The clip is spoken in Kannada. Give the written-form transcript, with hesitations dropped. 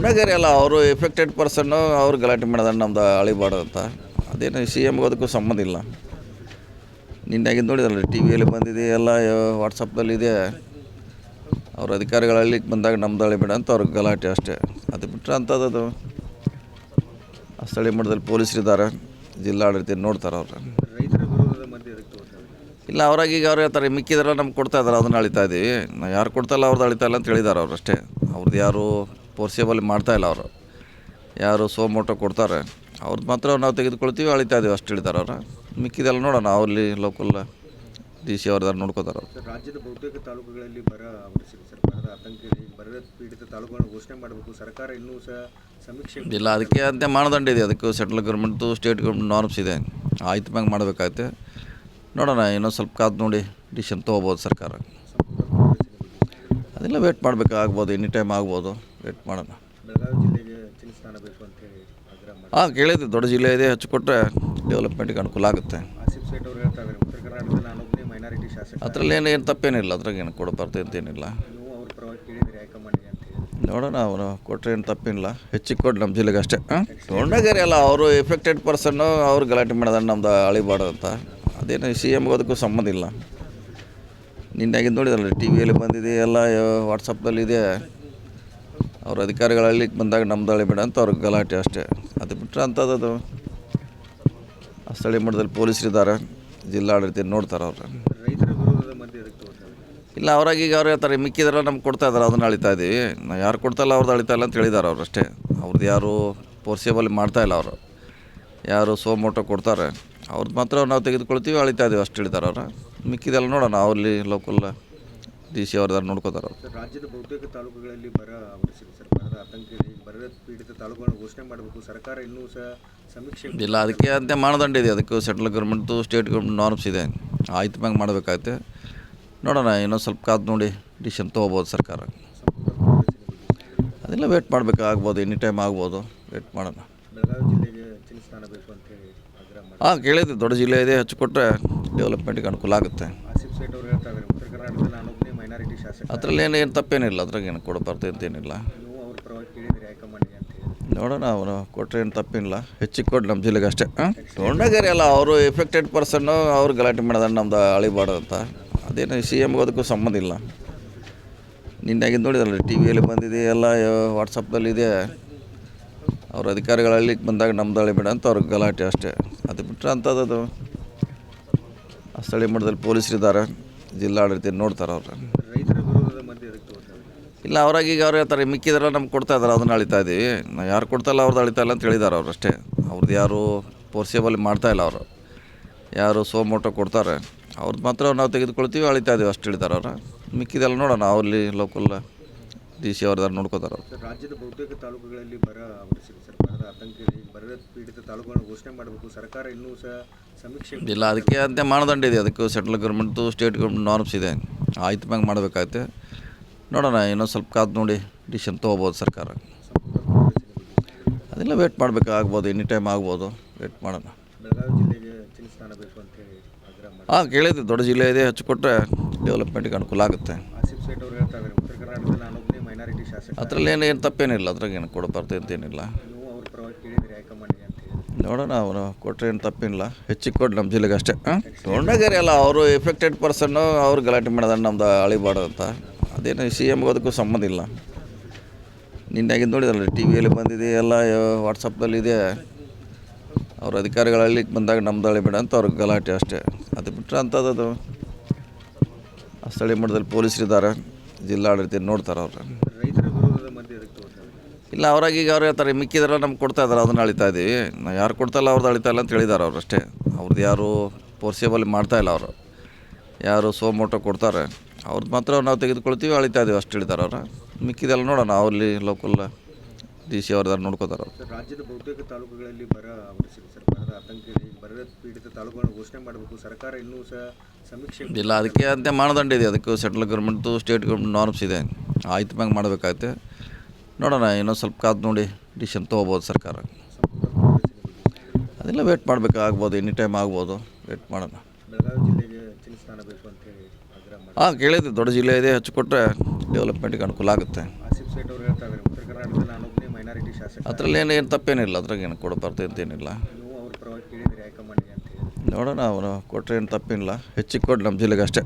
ತೊಗೊಂಡಾಗ್ಯಾರ ಅಲ್ಲ ಅವರು ಎಫೆಕ್ಟೆಡ್ ಪರ್ಸನ್ನು ಅವ್ರು ಗಲಾಟೆ ಮಾಡಿದಾರೆ ನಮ್ದು ಅಳಿಬಾರ್ದು ಅಂತ. ಅದೇನು ಸಿ ಎಮ್ಗೆ ಅದಕ್ಕೂ ಸಂಬಂಧ ಇಲ್ಲ. ನಿನ್ನಾಗಿದ್ದು ನೋಡಿದ್ರಲ್ಲ ಟಿ ವಿಯಲ್ಲಿ ಬಂದಿದೆ, ಎಲ್ಲ ವಾಟ್ಸಪ್ದಲ್ಲಿದೆ. ಅವ್ರ ಅಧಿಕಾರಿಗಳಲ್ಲಿ ಬಂದಾಗ ನಮ್ದು ಅಳಿಬೇಡ ಅಂತ ಅವ್ರಿಗೆ ಗಲಾಟೆ ಅಷ್ಟೇ. ಅದು ಬಿಟ್ಟರೆ ಅಂಥದ್ದು ಆ ಸ್ಥಳೀಯ ಮಟ್ಟದಲ್ಲಿ ಪೊಲೀಸರಿದ್ದಾರೆ, ಜಿಲ್ಲಾಡಳಿತ ನೋಡ್ತಾರೆ ಅವ್ರು. ರೈತರ ವಿರೋಧದ ಮಧ್ಯೆ ಇಲ್ಲ, ಅವ್ರಾಗೀಗ ಅವ್ರು ಹೇಳ್ತಾರೆ ಮಿಕ್ಕಿದ್ರೆ ನಮ್ಗೆ ಕೊಡ್ತಾ ಇದ್ದಾರೆ, ಅದನ್ನು ಅಳಿತಾ ಇದ್ದೀವಿ. ನಾವು ಯಾರು ಕೊಡ್ತಾಯಿಲ್ಲ ಅವ್ರದ್ದು ಅಳಿತಾ ಇಲ್ಲ ಅಂತ ಹೇಳಿದ್ದಾರೆ ಅವ್ರು ಅಷ್ಟೇ. ಅವ್ರದ್ದು ಯಾರು ಫೋರ್ಸೇಬಲ್ ಮಾಡ್ತಾಯಿಲ್ಲ ಅವರು. ಯಾರು ಸೋಮೋಟೋ ಕೊಡ್ತಾರೆ ಅವ್ರದ್ದು ಮಾತ್ರ ನಾವು ತೆಗೆದುಕೊಳ್ತೀವಿ, ಅಳಿತಾ ಇದ್ದೀವಿ ಅಷ್ಟು ಹೇಳಿದ್ದಾರೆ ಅವ್ರು. ಮಿಕ್ಕಿದೆಲ್ಲ ನೋಡೋಣ, ಅಲ್ಲಿ ಲೋಕಲ್ ಡಿ ಸಿ ಅವ್ರದಾರು ನೋಡ್ಕೋತಾರೆ ಅವ್ರು. ರಾಜ್ಯದ ಬಹುತೇಕ ತಾಲೂಕುಗಳಲ್ಲಿ ಬರ ಆವರಿಸಿದೆ ಸರ್. ಬರದ ಆತಂಕ ಇದೆ. ಬರದ ಪೀಡಿತ ತಾಲೂಕುಗಳನ್ನು ಘೋಷಣೆ ಮಾಡಬೇಕು. ಸರ್ಕಾರ ಇನ್ನೂ ಸಹ ಸಮೀಕ್ಷೆ ಇಲ್ಲ, ಅದಕ್ಕೆ ಅಂತ ಮಾನದಂಡ ಇದೆ. ಅದಕ್ಕೂ ಸೆಂಟ್ರಲ್ ಗೌರ್ಮೆಂಟ್ದು ಸ್ಟೇಟ್ ಗೌರ್ಮೆಂಟ್ ನಾರ್ಮ್ಸ್ ಇದೆ. ಆಯ್ತು ಮ್ಯಾಂಗೆ ಮಾಡಬೇಕಾಗುತ್ತೆ. ನೋಡೋಣ, ಇನ್ನೊಂದು ಸ್ವಲ್ಪ ಕಾದು ನೋಡಿ ಡಿಸಿಷನ್ ತೊಗೋಬೋದು ಸರ್ಕಾರ. ಅದೆಲ್ಲ ವೇಟ್ ಮಾಡಬೇಕು, ಆಗ್ಬೋದು, ಎನಿ ಟೈಮ್ ಆಗ್ಬೋದು, ವೇಟ್ ಮಾಡೋಣ. ಬೆಳಗಾವಿ ಜಿಲ್ಲೆಗೆ ಹೆಚ್ಚಿನ ಸ್ಥಾನ ಬೇಕು ಅಂತೇಳಿ ಆಗ್ರಹ ಮಾಡಿ. ಕೇಳಿದ್ವಿ, ದೊಡ್ಡ ಜಿಲ್ಲೆ ಇದೆ, ಹೆಚ್ಚು ಕೊಟ್ಟರೆ ಡೆವಲಪ್ಮೆಂಟ್ಗೆ ಅನುಕೂಲ ಆಗುತ್ತೆ. ಆಸಿಫ್ ಸೇಠ್ ಅವರು ಹೇಳ್ತಾ ಇದ್ದಾರೆ, ಉತ್ತರ ಕರ್ನಾಟಕದಲ್ಲಿ ನಾನೊಬ್ಬನೇ ಮೈನಾರಿಟಿ ಶಾಸಕ. ಅದರಲ್ಲಿ ಏನು ತಪ್ಪೇನಿಲ್ಲ, ಅದ್ರಾಗ ಏನು ಕೊಡಬಾರ್ದು ಅಂತೇನಿಲ್ಲ. ನೀವು ಅವ್ರ ಪರವಾಗಿ ಕೇಳಿದ್ರಿ ಹೈಕಮಾಂಡ್ಗೆ ಅಂತೇಳಿ. ನೋಡೋಣ, ಅವರು ಕೊಟ್ಟರೆ ಏನು ತಪ್ಪೇನಿಲ್ಲ. ಹೆಚ್ಚಿಗೆ ಕೊಟ್ಟು ನಮ್ಮ ಜಿಲ್ಲೆಗೆ ಅಷ್ಟೇ. ತೊಗೊಂಡಾಗ್ಯಾರ ಅಲ್ಲ ಅವರು ಎಫೆಕ್ಟೆಡ್ ಪರ್ಸನ್ನು ಅವ್ರು ಗಲಾಟೆ ಮಾಡಿದಾರೆ ನಮ್ದು ಅಳಿಬಾರ್ದು ಅಂತ. ಅದೇನು ಸಿ ಎಮ್ಗೆ ಅದಕ್ಕೂ ಸಂಬಂಧ ಇಲ್ಲ. ನಿನ್ನಾಗಿದ್ದು ನೋಡಿದ್ರಲ್ಲ ಟಿ ವಿಯಲ್ಲಿ ಬಂದಿದೆ, ಎಲ್ಲ ವಾಟ್ಸಪ್ದಲ್ಲಿದೆ. ಅವ್ರ ಅಧಿಕಾರಿಗಳಲ್ಲಿ ಬಂದಾಗ ನಮ್ದು ಅಳಿಬೇಡ ಅಂತ ಅವ್ರಿಗೆ ಗಲಾಟೆ ಅಷ್ಟೇ. ಅದು ಬಿಟ್ಟರೆ ಅಂಥದ್ದು ಆ ಸ್ಥಳೀಯ ಮಟ್ಟದಲ್ಲಿ ಪೊಲೀಸರಿದ್ದಾರೆ, ಜಿಲ್ಲಾಡಳಿತ ನೋಡ್ತಾರೆ ಅವ್ರು. ರೈತರ ವಿರೋಧದ ಮಧ್ಯೆ ಇಲ್ಲ, ಅವ್ರಾಗೀಗ ಅವ್ರು ಹೇಳ್ತಾರೆ ಮಿಕ್ಕಿದ್ರೆ ನಮ್ಗೆ ಕೊಡ್ತಾ ಇದ್ದಾರೆ, ಅದನ್ನು ಅಳಿತಾ ಇದ್ದೀವಿ. ನಾವು ಯಾರು ಕೊಡ್ತಾಯಿಲ್ಲ ಅವ್ರದ್ದು ಅಳಿತಾ ಇಲ್ಲ ಅಂತ ಹೇಳಿದ್ದಾರೆ ಅವ್ರು ಅಷ್ಟೇ. ಅವ್ರದ್ದು ಯಾರು ಫೋರ್ಸೇಬಲ್ ಮಾಡ್ತಾಯಿಲ್ಲ ಅವರು. ಯಾರು ಸೋಮೋಟೋ ಕೊಡ್ತಾರೆ ಅವ್ರದ್ದು ಮಾತ್ರ ನಾವು ತೆಗೆದುಕೊಳ್ತೀವಿ, ಅಳಿತಾ ಇದ್ದೀವಿ ಅಷ್ಟು ಹೇಳಿದ್ದಾರೆ ಅವ್ರು. ಮಿಕ್ಕಿದೆಲ್ಲ ನೋಡೋಣ, ಅಲ್ಲಿ ಲೋಕಲ್ ಡಿ ಸಿ ಅವ್ರದಾರು ನೋಡ್ಕೋತಾರೆ ಅವ್ರು. ರಾಜ್ಯದ ಬಹುತೇಕ ತಾಲೂಕುಗಳಲ್ಲಿ ಬರ ಆವರಿಸಿದೆ ಸರ್. ಬರದ ಆತಂಕ ಇದೆ. ಬರದ ಪೀಡಿತ ತಾಲೂಕುಗಳನ್ನು ಘೋಷಣೆ ಮಾಡಬೇಕು. ಸರ್ಕಾರ ಇನ್ನೂ ಸಹ ಸಮೀಕ್ಷೆ ಇಲ್ಲ, ಅದಕ್ಕೆ ಅಂತ ಮಾನದಂಡ ಇದೆ. ಅದಕ್ಕೂ ಸೆಂಟ್ರಲ್ ಗೌರ್ಮೆಂಟ್ದು ಸ್ಟೇಟ್ ಗೌರ್ಮೆಂಟ್ ನಾರ್ಮ್ಸ್ ಇದೆ. ಆಯ್ತು ಮ್ಯಾಂಗೆ ಮಾಡಬೇಕಾಗುತ್ತೆ. ನೋಡೋಣ, ಇನ್ನೊಂದು ಸ್ವಲ್ಪ ಕಾದು ನೋಡಿ ಡಿಸಿಷನ್ ತೊಗೋಬೋದು ಸರ್ಕಾರ. ಅದೆಲ್ಲ ವೇಟ್ ಮಾಡಬೇಕು, ಆಗ್ಬೋದು, ಎನಿ ಟೈಮ್ ಆಗ್ಬೋದು, ವೇಟ್ ಮಾಡೋಣ. ಬೆಳಗಾವಿ ಜಿಲ್ಲೆಗೆ ಹೆಚ್ಚಿನ ಸ್ಥಾನ ಬೇಕು ಅಂತೇಳಿ ಆಗ್ರಹ ಮಾಡಿ. ಕೇಳಿದ್ವಿ, ದೊಡ್ಡ ಜಿಲ್ಲೆ ಇದೆ, ಹೆಚ್ಚು ಕೊಟ್ಟರೆ ಡೆವಲಪ್ಮೆಂಟ್ಗೆ ಅನುಕೂಲ ಆಗುತ್ತೆ. ಆಸಿಫ್ ಸೇಠ್ ಅವರು ಹೇಳ್ತಾ ಇದ್ದಾರೆ, ಉತ್ತರ ಕರ್ನಾಟಕದಲ್ಲಿ ನಾನೊಬ್ಬನೇ ಮೈನಾರಿಟಿ ಶಾಸಕ. ಅದರಲ್ಲಿ ಏನು ತಪ್ಪೇನಿಲ್ಲ, ಅದ್ರಾಗ ಏನು ಕೊಡಬಾರ್ದು ಅಂತೇನಿಲ್ಲ. ನೀವು ಅವ್ರ ಪರವಾಗಿ ಕೇಳಿದ್ರಿ ಹೈಕಮಾಂಡ್ಗೆ ಅಂತೇಳಿ. ನೋಡೋಣ, ಅವರು ಕೊಟ್ಟರೆ ಏನು ತಪ್ಪೇನಿಲ್ಲ. ಹೆಚ್ಚಿಗೆ ಕೊಟ್ಟು ನಮ್ಮ ಜಿಲ್ಲೆಗೆ ಅಷ್ಟೇ. ತೊಗೊಂಡಾಗ್ಯಾರ ಅಲ್ಲ ಅವರು ಎಫೆಕ್ಟೆಡ್ ಪರ್ಸನ್ನು ಅವ್ರು ಗಲಾಟೆ ಮಾಡಿದಾರೆ ನಮ್ದು ಅಳಿಬಾರ್ದು ಅಂತ. ಅದೇನು ಸಿ ಎಮ್ಗೆ ಅದಕ್ಕೂ ಸಂಬಂಧ ಇಲ್ಲ. ನಿನ್ನಾಗಿದ್ದು ನೋಡಿದ್ರಲ್ಲ ಟಿ ವಿಯಲ್ಲಿ ಬಂದಿದೆ, ಎಲ್ಲ ವಾಟ್ಸಪ್ದಲ್ಲಿದೆ. ಅವ್ರ ಅಧಿಕಾರಿಗಳಲ್ಲಿ ಬಂದಾಗ ನಮ್ದು ಅಳಿಬೇಡ ಅಂತ ಅವ್ರಿಗೆ ಗಲಾಟೆ ಅಷ್ಟೇ. ಅದು ಬಿಟ್ಟರೆ ಅಂಥದ್ದು ಆ ಸ್ಥಳೀಯ ಮಟ್ಟದಲ್ಲಿ ಪೊಲೀಸರಿದ್ದಾರೆ, ಜಿಲ್ಲಾಡಳಿತ ನೋಡ್ತಾರೆ ಅವ್ರು. ರೈತರ ವಿರೋಧದ ಮಧ್ಯೆ ಇಲ್ಲ, ಅವ್ರಾಗೀಗ ಅವ್ರು ಹೇಳ್ತಾರೆ ಮಿಕ್ಕಿದ್ರೆ ನಮ್ಗೆ ಕೊಡ್ತಾ ಇದ್ದಾರೆ, ಅದನ್ನು ಅಳಿತಾ ಇದ್ದೀವಿ. ನಾವು ಯಾರು ಕೊಡ್ತಾಯಿಲ್ಲ ಅವ್ರದ್ದು ಅಳಿತಾ ಇಲ್ಲ ಅಂತ ಹೇಳಿದ್ದಾರೆ ಅವ್ರು ಅಷ್ಟೇ. ಅವ್ರದ್ದು ಯಾರು ಫೋರ್ಸೇಬಲ್ ಮಾಡ್ತಾಯಿಲ್ಲ ಅವರು. ಯಾರು ಸೋಮೋಟೋ ಕೊಡ್ತಾರೆ ಅವ್ರದ್ದು ಮಾತ್ರ ನಾವು ತೆಗೆದುಕೊಳ್ತೀವಿ, ಅಳಿತಾ ಇದ್ದೀವಿ ಅಷ್ಟು ಹೇಳಿದ್ದಾರೆ ಅವ್ರು. ಮಿಕ್ಕಿದೆಲ್ಲ ನೋಡೋಣ, ಅಲ್ಲಿ ಲೋಕಲ್ ಡಿ ಸಿ ಅವ್ರದಾರು ನೋಡ್ಕೋತಾರೆ ಅವ್ರು. ರಾಜ್ಯದ ಬಹುತೇಕ ತಾಲೂಕುಗಳಲ್ಲಿ ಬರ ಆವರಿಸಿದೆ ಸರ್. ಬರದ ಆತಂಕ ಇದೆ. ಬರದ ಪೀಡಿತ ತಾಲೂಕುಗಳನ್ನು ಘೋಷಣೆ ಮಾಡಬೇಕು. ಸರ್ಕಾರ ಇನ್ನೂ ಸಹ ಸಮೀಕ್ಷೆ ಇಲ್ಲ, ಅದಕ್ಕೆ ಅಂತ ಮಾನದಂಡ ಇದೆ. ಅದಕ್ಕೂ ಸೆಂಟ್ರಲ್ ಗೌರ್ಮೆಂಟ್ದು ಸ್ಟೇಟ್ ಗೌರ್ಮೆಂಟ್ ನಾರ್ಮ್ಸ್ ಇದೆ. ಆಯ್ತು ಮ್ಯಾಂಗೆ ಮಾಡಬೇಕಾಗುತ್ತೆ. ನೋಡೋಣ, ಇನ್ನೊಂದು ಸ್ವಲ್ಪ ಕಾದು ನೋಡಿ ಡಿಸಿಷನ್ ತೊಗೋಬೋದು ಸರ್ಕಾರ. ಅದೆಲ್ಲ ವೇಟ್ ಮಾಡಬೇಕು, ಆಗ್ಬೋದು, ಎನಿ ಟೈಮ್ ಆಗ್ಬೋದು, ವೇಟ್ ಮಾಡೋಣ. ಬೆಳಗಾವಿ ಜಿಲ್ಲೆಗೆ ಹೆಚ್ಚಿನ ಸ್ಥಾನ ಬೇಕು ಅಂತೇಳಿ ಆಗ್ರಹ ಮಾಡಿ. ಕೇಳಿದ್ವಿ, ದೊಡ್ಡ ಜಿಲ್ಲೆ ಇದೆ, ಹೆಚ್ಚು ಕೊಟ್ಟರೆ ಡೆವಲಪ್ಮೆಂಟ್ಗೆ ಅನುಕೂಲ ಆಗುತ್ತೆ. ಆಸಿಫ್ ಸೇಠ್ ಅವರು ಹೇಳ್ತಾ ಇದ್ದಾರೆ, ಉತ್ತರ ಕರ್ನಾಟಕದಲ್ಲಿ ನಾನೊಬ್ಬನೇ ಮೈನಾರಿಟಿ ಶಾಸಕ. ಅದರಲ್ಲಿ ಏನು ತಪ್ಪೇನಿಲ್ಲ, ಅದ್ರಾಗ ಏನು ಕೊಡಬಾರ್ದು ಅಂತೇನಿಲ್ಲ. ನೀವು ಅವ್ರ ಪರವಾಗಿ ಕೇಳಿದ್ರಿ ಹೈಕಮಾಂಡ್ಗೆ ಅಂತೇಳಿ. ನೋಡೋಣ, ಅವರು ಕೊಟ್ಟರೆ ಏನು ತಪ್ಪೇನಿಲ್ಲ. ಹೆಚ್ಚಿಗೆ ಕೊಟ್ಟು ನಮ್ಮ ಜಿಲ್ಲೆಗೆ ಅಷ್ಟೇ. ತೊಗೊಂಡಾಗ್ಯಾರ ಅಲ್ಲ ಅವರು ಎಫೆಕ್ಟೆಡ್ ಪರ್ಸನ್ನು ಅವ್ರು ಗಲಾಟೆ ಮಾಡಿದಾರೆ ನಮ್ದು ಅಳಿಬಾರ್ದು ಅಂತ. ಅದೇನು ಸಿ ಎಮ್ಗೆ ಅದಕ್ಕೂ ಸಂಬಂಧ ಇಲ್ಲ. ನಿನ್ನಾಗಿದ್ದು ನೋಡಿದ್ರಲ್ಲ ಟಿ ವಿಯಲ್ಲಿ ಬಂದಿದೆ, ಎಲ್ಲ ವಾಟ್ಸಪ್ದಲ್ಲಿದೆ. ಅವ್ರ ಅಧಿಕಾರಿಗಳಲ್ಲಿ ಬಂದಾಗ ನಮ್ದು ಅಳಿಬೇಡ ಅಂತ ಅವ್ರಿಗೆ ಗಲಾಟೆ ಅಷ್ಟೇ. ಅದು ಬಿಟ್ಟರೆ ಅಂಥದ್ದು ಆ ಸ್ಥಳೀಯ ಮಟ್ಟದಲ್ಲಿ ಪೊಲೀಸರಿದ್ದಾರೆ, ಜಿಲ್ಲಾಡಳಿತ ನೋಡ್ತಾರೆ ಅವ್ರು. ರೈತರ ವಿರೋಧದ ಮಧ್ಯೆ ಇಲ್ಲ, ಅವ್ರಾಗೀಗ ಅವ್ರು ಹೇಳ್ತಾರೆ ಮಿಕ್ಕಿದ್ರೆ ನಮ್ಗೆ ಕೊಡ್ತಾ ಇದ್ದಾರೆ, ಅದನ್ನು ಅಳಿತಾ ಇದ್ದೀವಿ. ನಾವು ಯಾರು ಕೊಡ್ತಾಯಿಲ್ಲ ಅವ್ರದ್ದು ಅಳಿತಾ ಇಲ್ಲ ಅಂತ ಹೇಳಿದ್ದಾರೆ ಅವ್ರು ಅಷ್ಟೇ. ಅವ್ರದ್ದು ಯಾರು ಫೋರ್ಸೇಬಲ್ ಮಾಡ್ತಾಯಿಲ್ಲ ಅವರು. ಯಾರು ಸೋಮೋಟೋ ಕೊಡ್ತಾರೆ ಅವ್ರದ್ದು ಮಾತ್ರ ನಾವು ತೆಗೆದುಕೊಳ್ತೀವಿ, ಅಳಿತಾ ಇದ್ದೀವಿ ಅಷ್ಟು ಹೇಳಿದ್ದಾರೆ ಅವ್ರು. ಮಿಕ್ಕಿದೆಲ್ಲ ನೋಡೋಣ, ಅಲ್ಲಿ ಲೋಕಲ್ ಡಿ ಸಿ ಅವ್ರದಾರು ನೋಡ್ಕೋತಾರೆ ಅವ್ರು. ರಾಜ್ಯದ ಬಹುತೇಕ ತಾಲೂಕುಗಳಲ್ಲಿ ಬರ ಆವರಿಸಿದೆ ಸರ್. ಬರದ ಆತಂಕ ಇದೆ. ಬರದ ಪೀಡಿತ ತಾಲೂಕುಗಳನ್ನು ಘೋಷಣೆ ಮಾಡಬೇಕು. ಸರ್ಕಾರ ಇನ್ನೂ ಸಹ ಸಮೀಕ್ಷೆ ಇಲ್ಲ, ಅದಕ್ಕೆ ಅಂತ ಮಾನದಂಡ ಇದೆ. ಅದಕ್ಕೂ ಸೆಂಟ್ರಲ್ ಗೌರ್ಮೆಂಟ್ದು ಸ್ಟೇಟ್ ಗೌರ್ಮೆಂಟ್ ನಾರ್ಮ್ಸ್ ಇದೆ. ಆಯ್ತು ಮ್ಯಾಂಗೆ ಮಾಡಬೇಕಾಗುತ್ತೆ. ನೋಡೋಣ, ಇನ್ನೊಂದು ಸ್ವಲ್ಪ ಕಾದು ನೋಡಿ ಡಿಸಿಷನ್ ತೊಗೋಬೋದು ಸರ್ಕಾರ. ಅದೆಲ್ಲ ವೇಟ್ ಮಾಡಬೇಕು, ಆಗ್ಬೋದು, ಎನಿ ಟೈಮ್ ಆಗ್ಬೋದು, ವೇಟ್ ಮಾಡೋಣ. ಬೆಳಗಾವಿ ಜಿಲ್ಲೆಗೆ ಹೆಚ್ಚಿನ ಸ್ಥಾನ ಬೇಕು ಅಂತೇಳಿ ಆಗ್ರಹ ಮಾಡಿ. ಕೇಳಿದ್ವಿ, ದೊಡ್ಡ ಜಿಲ್ಲೆ ಇದೆ, ಹೆಚ್ಚು ಕೊಟ್ಟರೆ ಡೆವಲಪ್ಮೆಂಟ್ಗೆ ಅನುಕೂಲ ಆಗುತ್ತೆ. ಆಸಿಫ್ ಸೇಠ್ ಅವರು ಹೇಳ್ತಾ ಇದ್ದಾರೆ, ಉತ್ತರ ಕರ್ನಾಟಕದಲ್ಲಿ ನಾನೊಬ್ಬನೇ ಮೈನಾರಿಟಿ ಶಾಸಕ. ಅದರಲ್ಲಿ ಏನು ತಪ್ಪೇನಿಲ್ಲ, ಅದ್ರಾಗೇನು ಕೊಡಬಾರ್ದು ಅಂತೇನಿಲ್ಲ. ನೀವು ಅವ್ರ ಪರವಾಗಿ ಕೇಳಿದ್ರಿ ಹೈಕಮಾಂಡ್ಗೆ ಅಂತ ಹೇಳಿ. ನೋಡೋಣ, ಅವರು ಕೊಟ್ಟರೆ ಏನು ತಪ್ಪೇನಿಲ್ಲ, ಹೆಚ್ಚಿಗೆ ಕೊಡಿ ನಮ್ಮ ಜಿಲ್ಲೆಗೆ ಅಷ್ಟೇ.